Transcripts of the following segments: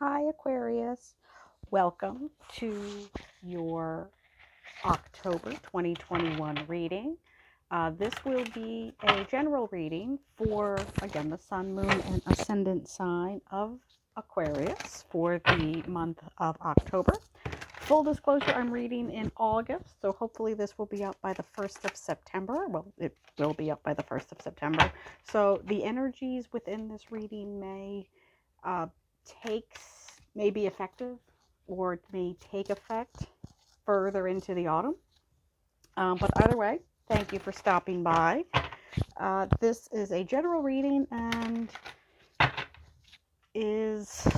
Hi, Aquarius. Welcome to your October 2021 reading. This will be a general reading for, again, the sun, moon, and ascendant sign of Aquarius for the month of October. Full disclosure, I'm reading in August, so hopefully this will be up by the 1st of September. Well, it will be up by the 1st of September. So the energies within this reading may be effective or may take effect further into the autumn. But either way, thank you for stopping by. This is a general reading and is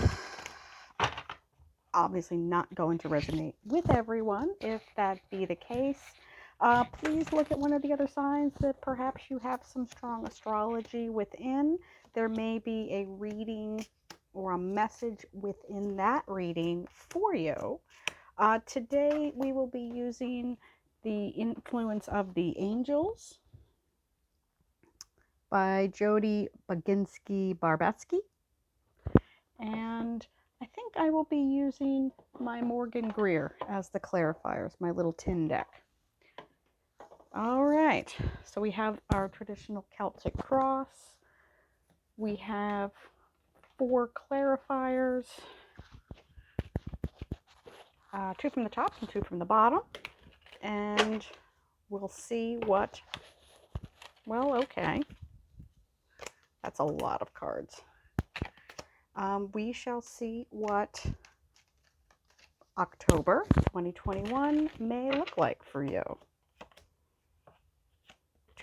obviously not going to resonate with everyone. If that be the case, please look at one of the other signs that perhaps you have some strong astrology within. There may be a reading or a message within that reading for you. Today we will be using The Influence of the Angels by Jody Baginski-Barbetsky. And I think I will be using my Morgan Greer as the clarifiers, my little tin deck. All right, so we have our traditional Celtic cross. We have 4 clarifiers, 2 from the top and 2 from the bottom. And we'll see what, well, okay. That's a lot of cards. We shall see what October 2021 may look like for you.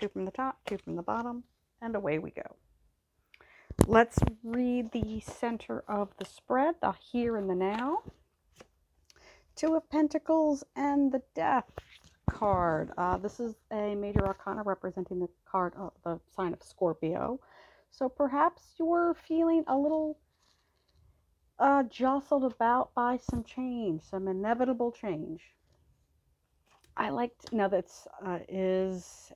2 from the top, 2 from the bottom, and away we go. Let's read the center of the spread, the here and the now. 2 of Pentacles and the Death card. This is a major arcana representing the card of the sign of Scorpio. So perhaps you're feeling a little jostled about by some change, some inevitable change. I like to know that is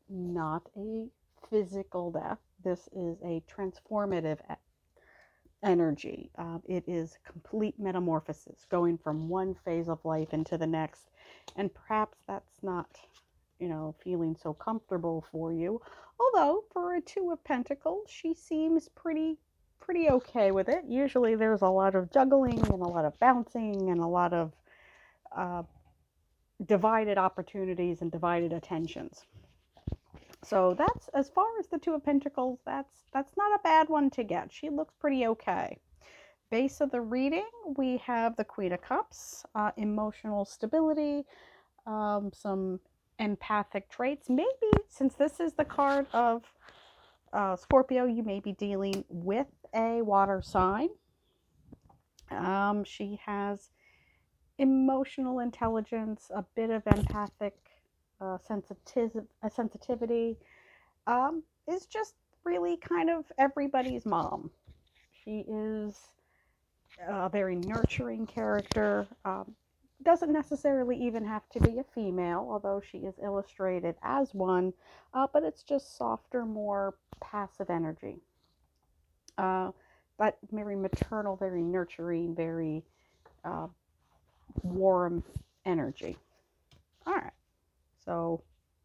not a physical death. This is a transformative energy. It is complete metamorphosis, going from one phase of life into the next. And perhaps that's not, feeling so comfortable for you. Although for a 2 of Pentacles, she seems pretty okay with it. Usually there's a lot of juggling and a lot of bouncing and a lot of divided opportunities and divided attentions. So that's, as far as the 2 of Pentacles, that's not a bad one to get. She looks pretty okay. Base of the reading, we have the Queen of Cups, emotional stability, some empathic traits. Maybe, since this is the card of Scorpio, you may be dealing with a water sign. She has emotional intelligence, a bit of empathic sensitivity. Is just really kind of everybody's mom. She is a very nurturing character. Doesn't necessarily even have to be a female, although she is illustrated as one, but it's just softer, more passive energy. But very maternal, very nurturing, very warm energy. All right. So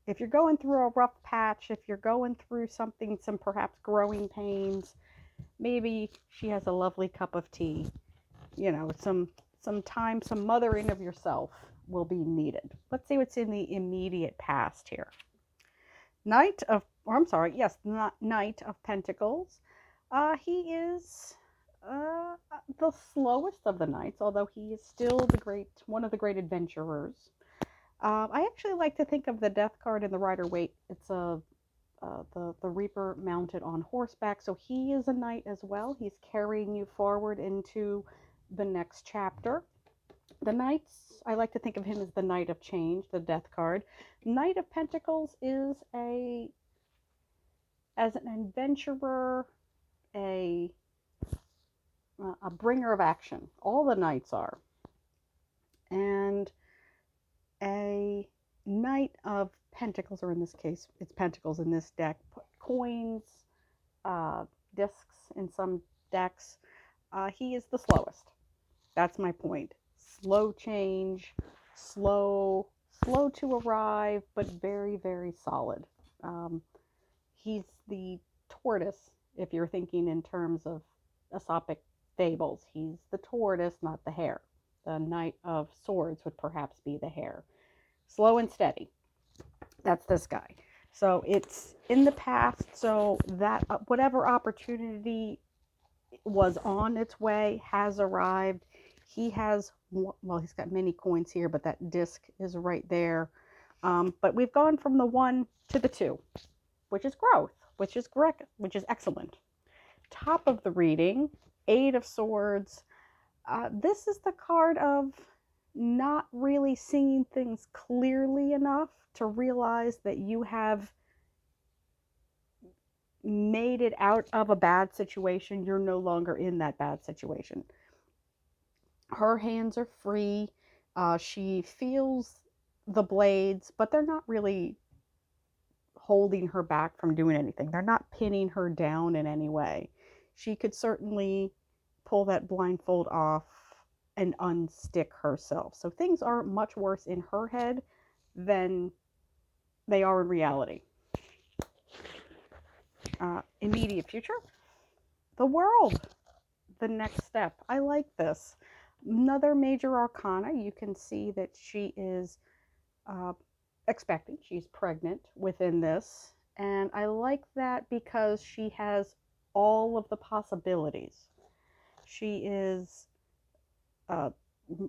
if you're going through a rough patch, if you're going through something, some perhaps growing pains, maybe she has a lovely cup of tea. Some time, some mothering of yourself will be needed. Let's see what's in the immediate past here. Knight of Pentacles. He is the slowest of the knights, although he is still one of the great adventurers. I actually like to think of the Death card in the Rider-Waite. It's the Reaper mounted on horseback, so he is a knight as well. He's carrying you forward into the next chapter. The Knights, I like to think of him as the Knight of Change, the Death card. Knight of Pentacles is as an adventurer, a bringer of action. All the knights are. And a Knight of Pentacles, or in this case, it's Pentacles in this deck, coins, discs in some decks, he is the slowest. That's my point. Slow change, slow to arrive, but very, very solid. Um, he's the tortoise, if you're thinking in terms of Aesopic fables. He's the tortoise, not the hare. The Knight of Swords would perhaps be the hare. Slow and steady. That's this guy. So it's in the past, so that whatever opportunity was on its way has arrived. He has, well, he's got many coins here, but that disc is right there. But we've gone from the 1 to the 2, which is growth, which is correct, which is excellent. Top of the reading, 8 of Swords. This is the card of not really seeing things clearly enough to realize that you have made it out of a bad situation. You're no longer in that bad situation. Her hands are free. She feels the blades, but they're not really holding her back from doing anything. They're not pinning her down in any way. She could certainly pull that blindfold off and unstick herself. So things are much worse in her head than they are in reality. Immediate future, the World, the next step. I like this. Another major arcana. You can see that she is expecting. She's pregnant within this. And I like that because she has all of the possibilities. She is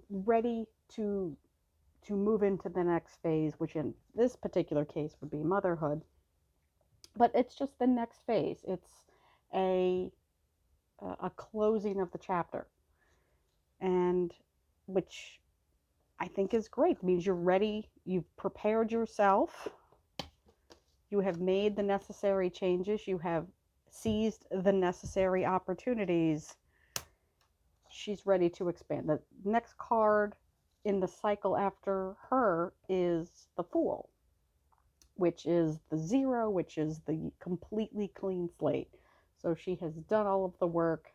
ready to move into the next phase, which in this particular case would be motherhood. But it's just the next phase. It's a closing of the chapter, and which I think is great. It means you're ready. You've prepared yourself. You have made the necessary changes. You have seized the necessary opportunities. She's ready to expand. The next card in the cycle after her is the Fool, which is the 0, which is the completely clean slate. So she has done all of the work,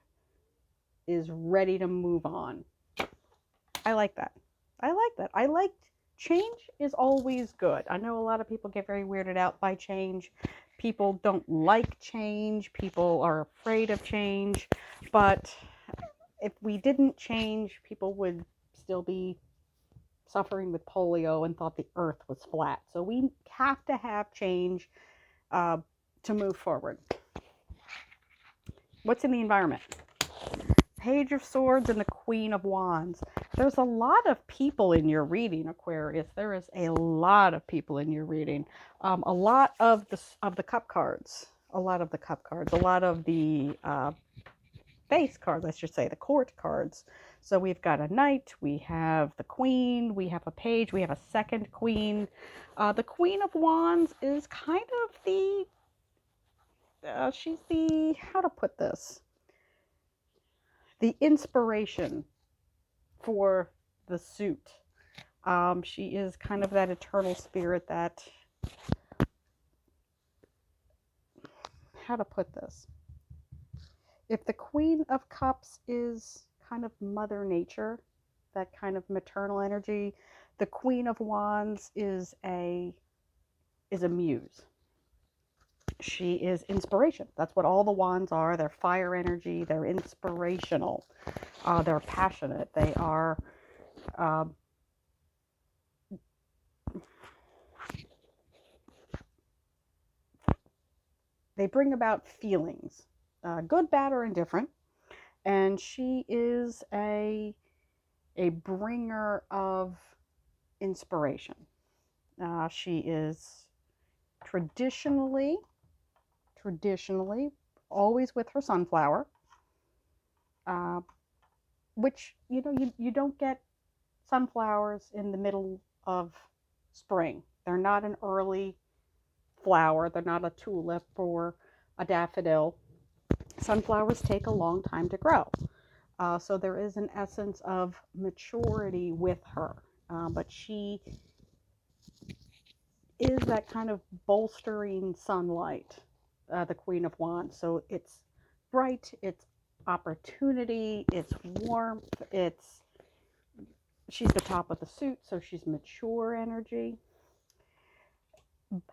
is ready to move on. I like that. I like change is always good. I know a lot of people get very weirded out by change. People don't like change. People are afraid of change. But if we didn't change, people would still be suffering with polio and thought the earth was flat. So we have to have change to move forward. What's in the environment? Page of Swords and the Queen of Wands. There's a lot of people in your reading, Aquarius. There is a lot of people in your reading. A lot of the cup cards. A lot of the cup cards. A lot of the face cards, I should say, the court cards. So we've got a knight, we have the queen, we have a page, we have a second queen. The Queen of Wands is kind of the, she's the, how to put this? The inspiration for the suit. She is kind of that eternal spirit that, how to put this? If the Queen of Cups is kind of Mother Nature, that kind of maternal energy, the Queen of Wands is a muse. She is inspiration. That's what all the wands are. They're fire energy. They're inspirational. They're passionate. They are they bring about feelings, good, bad, or indifferent. And she is a bringer of inspiration. She is traditionally always with her sunflower, which you don't get sunflowers in the middle of spring. They're not an early flower. They're not a tulip or a daffodil. Sunflowers take a long time to grow. So there is an essence of maturity with her. But she is that kind of bolstering sunlight, the Queen of Wands. So it's bright, it's opportunity, it's warmth, she's the top of the suit, so she's mature energy.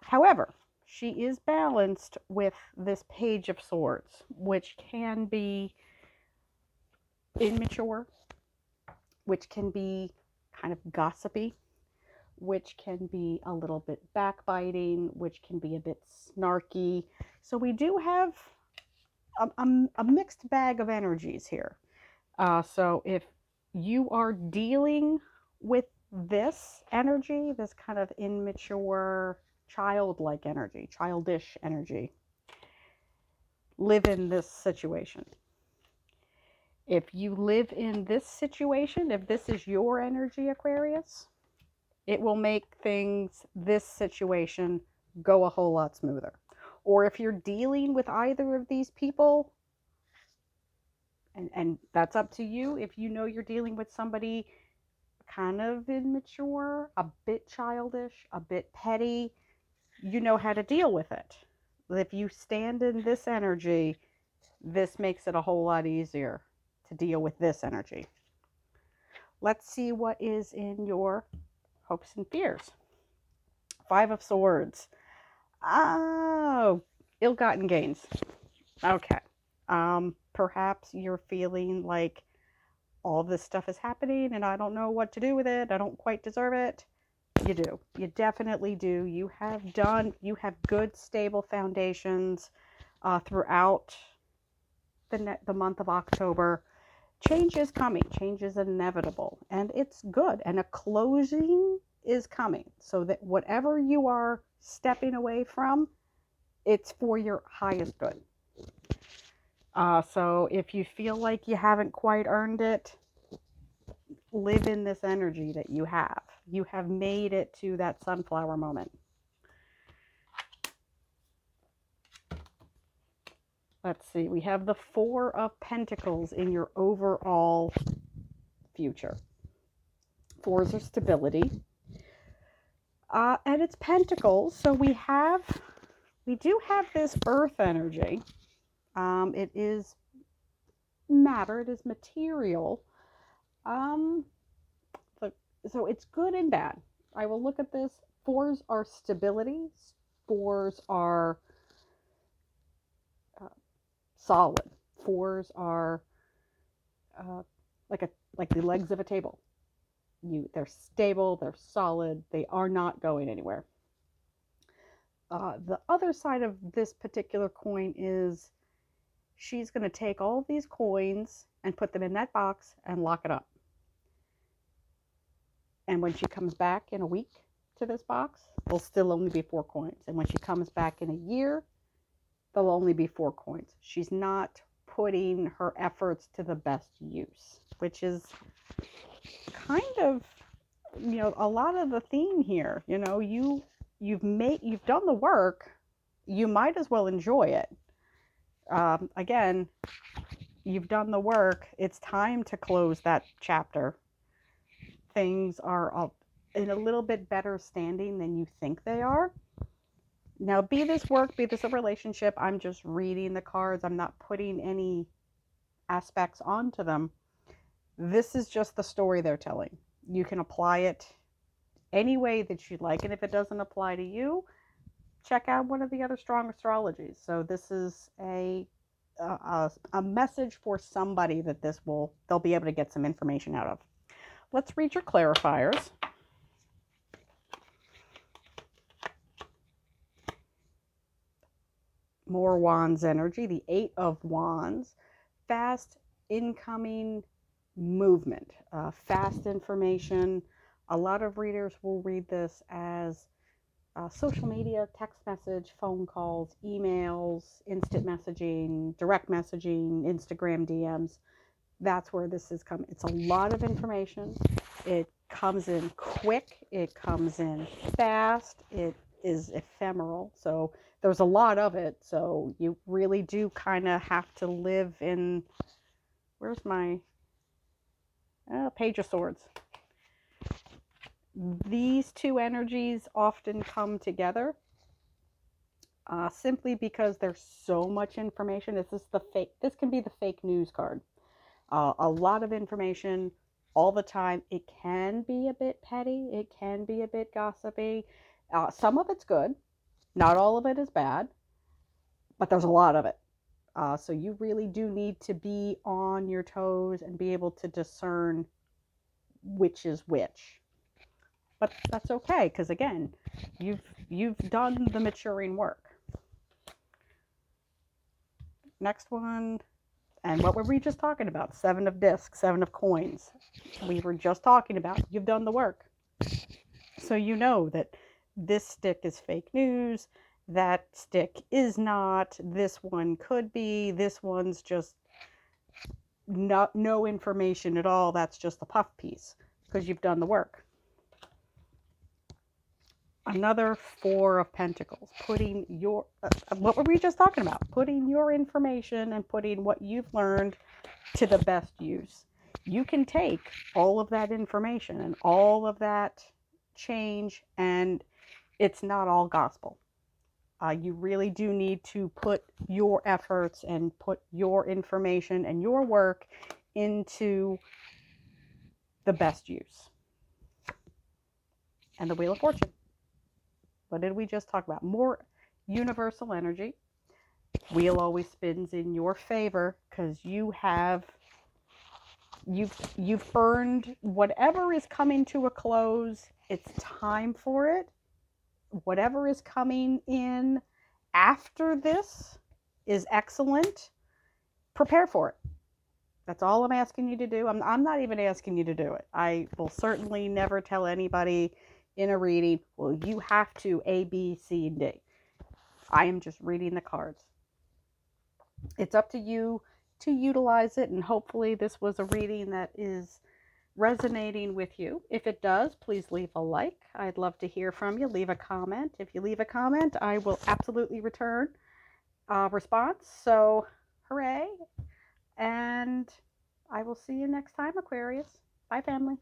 However, she is balanced with this Page of Swords, which can be immature, which can be kind of gossipy, which can be a little bit backbiting, which can be a bit snarky. So we do have a mixed bag of energies here. So if you are dealing with this energy, this kind of immature, childlike energy, childish energy, live in this situation. If you live in this situation, if this is your energy, Aquarius, it will make this situation, go a whole lot smoother. Or if you're dealing with either of these people, and that's up to you, if you know you're dealing with somebody kind of immature, a bit childish, a bit petty, you know how to deal with it. If you stand in this energy, this makes it a whole lot easier to deal with this energy. Let's see what is in your hopes and fears. 5 of Swords. Oh, ill-gotten gains. Okay. Perhaps you're feeling like all this stuff is happening and I don't know what to do with it. I don't quite deserve it. You do. You definitely do. You have good, stable foundations throughout the month of October. Change is coming. Change is inevitable. And it's good. And a closing is coming. So that whatever you are stepping away from, it's for your highest good. So if you feel like you haven't quite earned it, live in this energy that you have. You have made it to that sunflower moment. Let's see. We have the 4 of Pentacles in your overall future. 4s are stability. And it's Pentacles. So we do have this earth energy. It is matter. It is material. So it's good and bad. I will look at this. 4s are stability. 4s are solid. 4s are like the legs of a table. They're stable. They're solid. They are not going anywhere. The other side of this particular coin is she's going to take all of these coins and put them in that box and lock it up. And when she comes back in a week to this box, there'll still only be 4 coins. And when she comes back in a year, there'll only be 4 coins. She's not putting her efforts to the best use, which is kind of, a lot of the theme here. You've done the work. You might as well enjoy it. Again, you've done the work. It's time to close that chapter. Things are in a little bit better standing than you think they are. Now, be this work, be this a relationship, I'm just reading the cards. I'm not putting any aspects onto them. This is just the story they're telling. You can apply it any way that you'd like. And if it doesn't apply to you, check out one of the other strong astrologies. So this is a message for somebody that they'll be able to get some information out of. Let's read your clarifiers. More Wands energy, the 8 of Wands. Fast incoming movement, fast information. A lot of readers will read this as social media, text message, phone calls, emails, instant messaging, direct messaging, Instagram DMs. That's where this is coming. It's a lot of information. It comes in quick. It comes in fast. It is ephemeral. So there's a lot of it. So you really do kind of have to live in, where's my Page of Swords. These 2 energies often come together. simply because there's so much information. This can be the fake news card. A lot of information all the time. It can be a bit petty. It can be a bit gossipy. Some of it's good. Not all of it is bad, but there's a lot of it. So you really do need to be on your toes and be able to discern which is which. But that's okay, because again, you've done the maturing work. Next one, and what were we just talking about? 7 of discs, 7 of coins. We were just talking about you've done the work. So you know that this stick is fake news, that stick is not, this one could be, this one's just no information at all, that's just a puff piece, because you've done the work. Another 4 of Pentacles, putting your, what were we just talking about? Putting your information and putting what you've learned to the best use. You can take all of that information and all of that change, and it's not all gospel. You really do need to put your efforts and put your information and your work into the best use. And the Wheel of Fortune. What did we just talk about? More universal energy. Wheel always spins in your favor because you've earned whatever is coming to a close. It's time for it. Whatever is coming in after this is excellent. Prepare for it. That's all I'm asking you to do. I'm not even asking you to do it. I will certainly never tell anybody in a reading, well, you have to A, B, C, and D. I am just reading the cards. It's up to you to utilize it, and hopefully this was a reading that is resonating with you. If it does, please leave a like. I'd love to hear from you. Leave a comment. If you leave a comment, I will absolutely return a response. So, hooray. And I will see you next time, Aquarius. Bye, family.